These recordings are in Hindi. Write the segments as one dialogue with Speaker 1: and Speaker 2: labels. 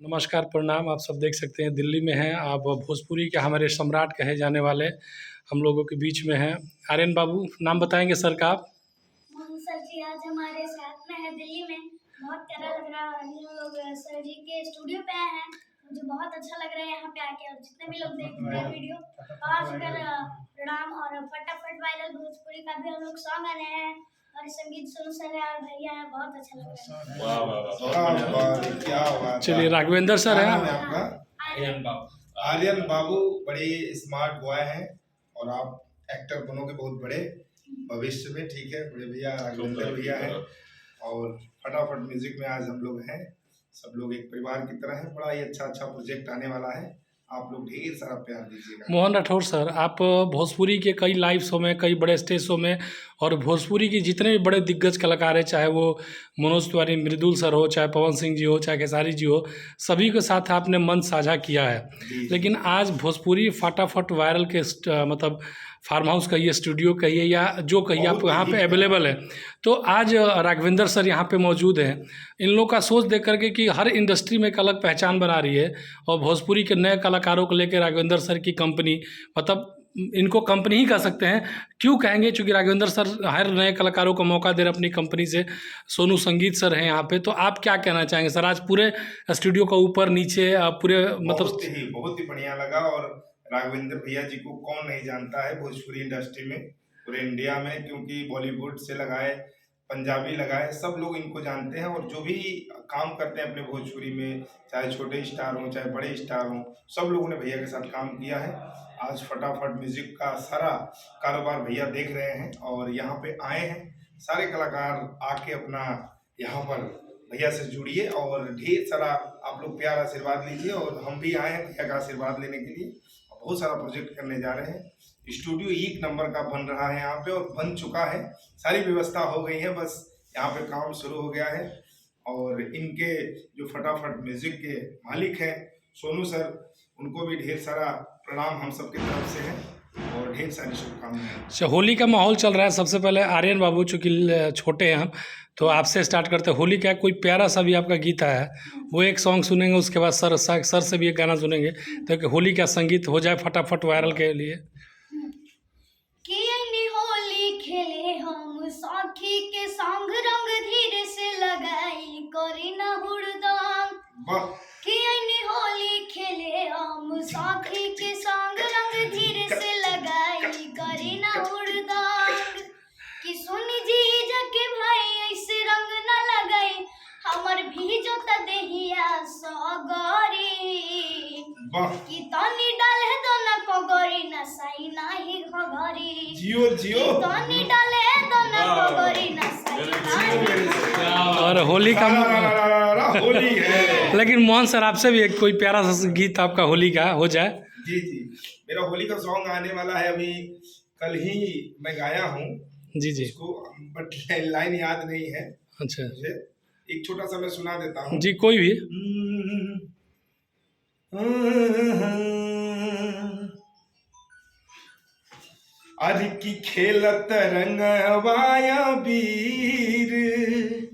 Speaker 1: नमस्कार, प्रणाम। आप सब देख सकते हैं दिल्ली में हैं आप। भोजपुरी के हमारे सम्राट कहे जाने वाले हम लोगों के बीच में हैं। आर्यन बाबू, नाम बताएंगे सर का आप?
Speaker 2: मोहन सर जी आज हमारे साथ में है दिल्ली में। बहुत प्यारा लग रहा है। हम लोग सर जी के स्टूडियो पे आए हैं। मुझे बहुत अच्छा लग रहा है यहाँ पे आके। और जितने भी लोग देख रहे हैं वीडियो, आजकल प्रणाम और फटाफट वायरल भोजपुरी का भी हम लोग सॉन्ग आने हैं और संगीत सोनू सर और भैया है। बहुत अच्छा लग रहा है।
Speaker 3: वाह वाह वाह, क्या बात।
Speaker 1: चलिए, राघवेंद्र सर है
Speaker 3: आपका? आर्यन बाबू बड़े स्मार्ट बॉय हैं और आप एक्टर बनोगे बहुत बड़े भविष्य में। ठीक है, बड़े भैया राघवेंद्र भैया हैं और फटाफट म्यूजिक में आज हम लोग हैं। सब लोग एक परिवार की तरह हैं। बड़ा ही अच्छा प्रोजेक्ट आने वाला है। आप लोग ढेर सारा प्यार दीजिएगा।
Speaker 1: मोहन राठौर सर, आप भोजपुरी के कई लाइव शो में, कई बड़े स्टेज शो में और भोजपुरी की जितने भी बड़े दिग्गज कलाकार हैं, चाहे वो मनोज तिवारी, मृदुल सर हो, चाहे पवन सिंह जी हो, चाहे खेसारी जी हो, सभी के साथ आपने मंच साझा किया है। लेकिन आज भोजपुरी फटाफट वायरल के मतलब फार्म हाउस कहिए, स्टूडियो कहिए या जो कहिए, आप यहाँ पे अवेलेबल है। तो आज राघवेंद्र सर यहाँ पे मौजूद हैं। इन लोगों का सोच देख करके कि हर इंडस्ट्री में एक अलग पहचान बना रही है और भोजपुरी के नए कलाकारों को लेकर राघवेंद्र सर की कंपनी, मतलब इनको कंपनी ही कह सकते हैं। क्यों कहेंगे? क्योंकि राघवेंद्र सर हर नए कलाकारों को मौका दे रहे अपनी कंपनी से। सोनू संगीत सर हैं यहाँ पे, तो आप क्या कहना चाहेंगे सर? आज पूरे स्टूडियो का ऊपर नीचे पूरे मतलब
Speaker 3: बहुत ही बढ़िया लगा। और राघवेंद्र भैया जी को कौन नहीं जानता है भोजपुरी इंडस्ट्री में, पूरे इंडिया में, क्योंकि बॉलीवुड से लगाए पंजाबी लगाए सब लोग इनको जानते हैं। और जो भी काम करते हैं अपने भोजपुरी में, चाहे छोटे स्टार हों चाहे बड़े स्टार हों, सब लोगों ने भैया के साथ काम किया है। आज फटाफट म्यूजिक का सारा कारोबार भैया देख रहे हैं और यहाँ पे आए हैं। सारे कलाकार आके अपना यहाँ पर भैया से जुड़िए और ढेर सारा आप लोग प्यार आशीर्वाद लीजिए। और हम भी आए हैं भैया का आशीर्वाद लेने के लिए। बहुत सारा प्रोजेक्ट करने जा रहे हैं। स्टूडियो एक नंबर का बन रहा है यहाँ पे और बन चुका है। सारी व्यवस्था हो गई है, बस यहाँ पे काम शुरू हो गया है। और इनके जो फटाफट म्यूजिक के मालिक हैं सोनू सर, उनको भी ढेर सारा प्रणाम हम सबकी तरफ से है और ढेर सारी शुभकामनाएं।
Speaker 1: अच्छा, होली का माहौल चल रहा है। सबसे पहले आर्यन बाबू, चूँकि छोटे हैं हम, तो आपसे स्टार्ट करते हैं। होली का कोई प्यारा सा भी आपका गीत आया है, वो एक सॉन्ग सुनेंगे, उसके बाद सर से भी एक गाना सुनेंगे, तो होली का संगीत हो जाए फटाफट वायरल के लिए।
Speaker 2: होली खेले हम साथी के संग, रंग धीरे से लगाई करी न हुड़दंग। होली खेले हम साथी के संग, रंग धीरे से लगाई करी न हुड़दंग। कि सुनी जी जके भाई ऐसे रंग न लगाई, हमर भी जो देहिया सगरी। कि तनी डाले दो न कोगरी, न सही नाही घगरी।
Speaker 3: जियो जियो
Speaker 2: तनी डाले दो न कोगरी, न सही नाही।
Speaker 1: और होली का
Speaker 3: होली है।
Speaker 1: लेकिन मोहन सर, आपसे भी एक कोई प्यारा सा गीत आपका होली का हो जाए।
Speaker 3: जी जी, मेरा होली का सॉन्ग आने वाला है। अभी कल ही मैं गाया हूँ
Speaker 1: जी जी
Speaker 3: उसको, बट लाइन याद नहीं है।
Speaker 1: अच्छा,
Speaker 3: मुझे एक छोटा सा मैं सुना देता हूँ
Speaker 1: जी, कोई भी।
Speaker 3: आज की खेलत रंगवाया वीर,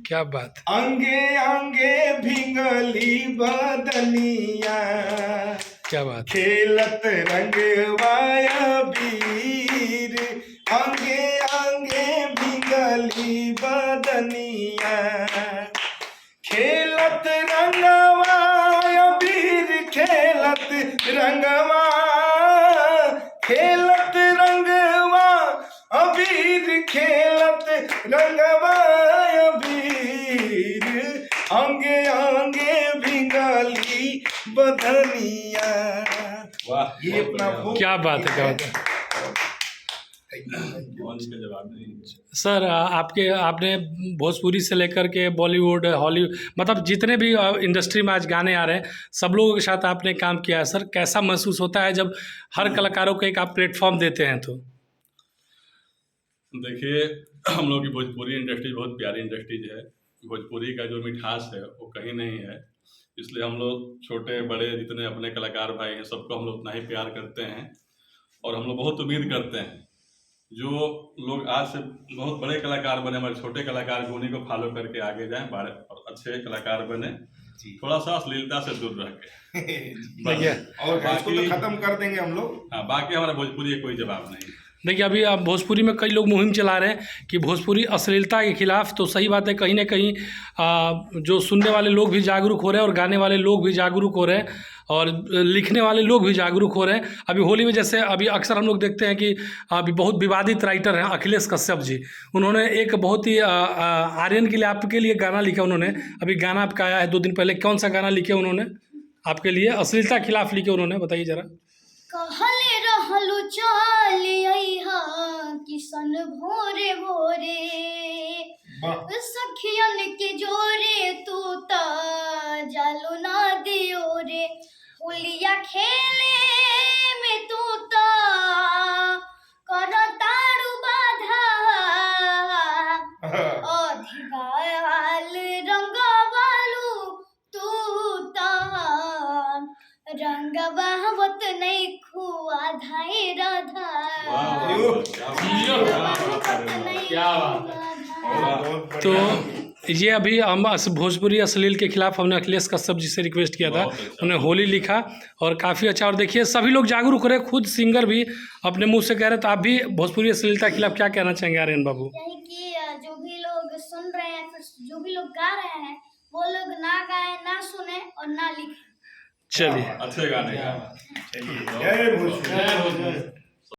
Speaker 1: क्या बात।
Speaker 3: अंगे अंगे भिंगली बदनिया,
Speaker 1: क्या बात।
Speaker 3: खेलत रंगवाया वीर, अंगे अंगे भिंगली बदनिया, खेलत रंगवाया वीर, खेलत रंगवा, खेलत रंगवा अबीर, खेलत रंगवा अबीर, अंगे अंगे भिंगली बदनिया। वाह, ये अपना
Speaker 1: क्या बात है, क्या बात है सर। आपने भोजपुरी से लेकर के बॉलीवुड, हॉलीवुड, मतलब जितने भी इंडस्ट्री में आज गाने आ रहे हैं, सब लोगों के साथ आपने काम किया है। सर, कैसा महसूस होता है जब हर कलाकारों को एक आप प्लेटफॉर्म देते हैं? तो
Speaker 4: देखिए, हम लोग की भोजपुरी इंडस्ट्री बहुत प्यारी इंडस्ट्रीज है। भोजपुरी का जो मिठास है वो कहीं नहीं है। इसलिए हम लोग छोटे बड़े जितने अपने कलाकार भाई हैं सबको हम लोग उतना ही प्यार करते हैं और हम लोग बहुत उम्मीद करते हैं जो लोग आज से बहुत बड़े कलाकार बने, हमारे छोटे कलाकार भी उन्हीं को फॉलो करके आगे जाएं, बड़े और अच्छे कलाकार बने।
Speaker 3: जी।
Speaker 4: थोड़ा सा अश्लीलता से दूर रह के।
Speaker 1: देखिए
Speaker 3: और इसको तो खत्म कर देंगे हम लोग।
Speaker 4: हाँ, बाकी हमारा भोजपुरी का कोई जवाब नहीं।
Speaker 1: देखिए अभी आप भोजपुरी में कई लोग मुहिम चला रहे हैं कि भोजपुरी अश्लीलता के खिलाफ, तो सही बात है, कहीं ना कहीं जो सुनने वाले लोग भी जागरूक हो रहे हैं और गाने वाले लोग भी जागरूक हो रहे हैं और लिखने वाले लोग भी जागरूक हो रहे हैं। अभी होली में जैसे अभी अक्सर हम लोग देखते हैं कि अभी बहुत विवादित राइटर हैं अखिलेश कश्यप जी, उन्होंने एक बहुत ही आर्यन के लिए आपके लिए गाना लिखा उन्होंने, अभी गाना आपका आया है 2 दिन पहले, कौन सा गाना लिखे उन्होंने आपके लिए, अश्लीलता के खिलाफ लिखे उन्होंने, बताइए जरा।
Speaker 2: कहले रहलु चल अइहा किसन भोरे भोरे, सखियन के जोरे तू ता जालू ना दियो रे, होलिया खेले में तू ता करतारू बाधा, अधिकाल रंगवालू तू ता रंगवावत नहीं खुआ धाई राधा,
Speaker 1: तो ये अभी हम भोजपुरी अश्लील के खिलाफ हमने अखिलेश कश्यप जी से रिक्वेस्ट किया था, उन्हें होली लिखा और काफ़ी अच्छा। और देखिए सभी लोग जागरूक हो रहे, खुद सिंगर भी अपने मुंह से कह रहे, तो आप भी भोजपुरी अश्लीलता के खिलाफ क्या कहना चाहेंगे आर्यन बाबू?
Speaker 2: यही कि जो भी लोग सुन रहे हैं, फिर जो भी लोग गा रहे हैं, वो लोग ना गाएं, ना सुने और ना लिखें।
Speaker 1: चलिए
Speaker 4: अच्छे गाने का।
Speaker 3: जय भोजपुरी।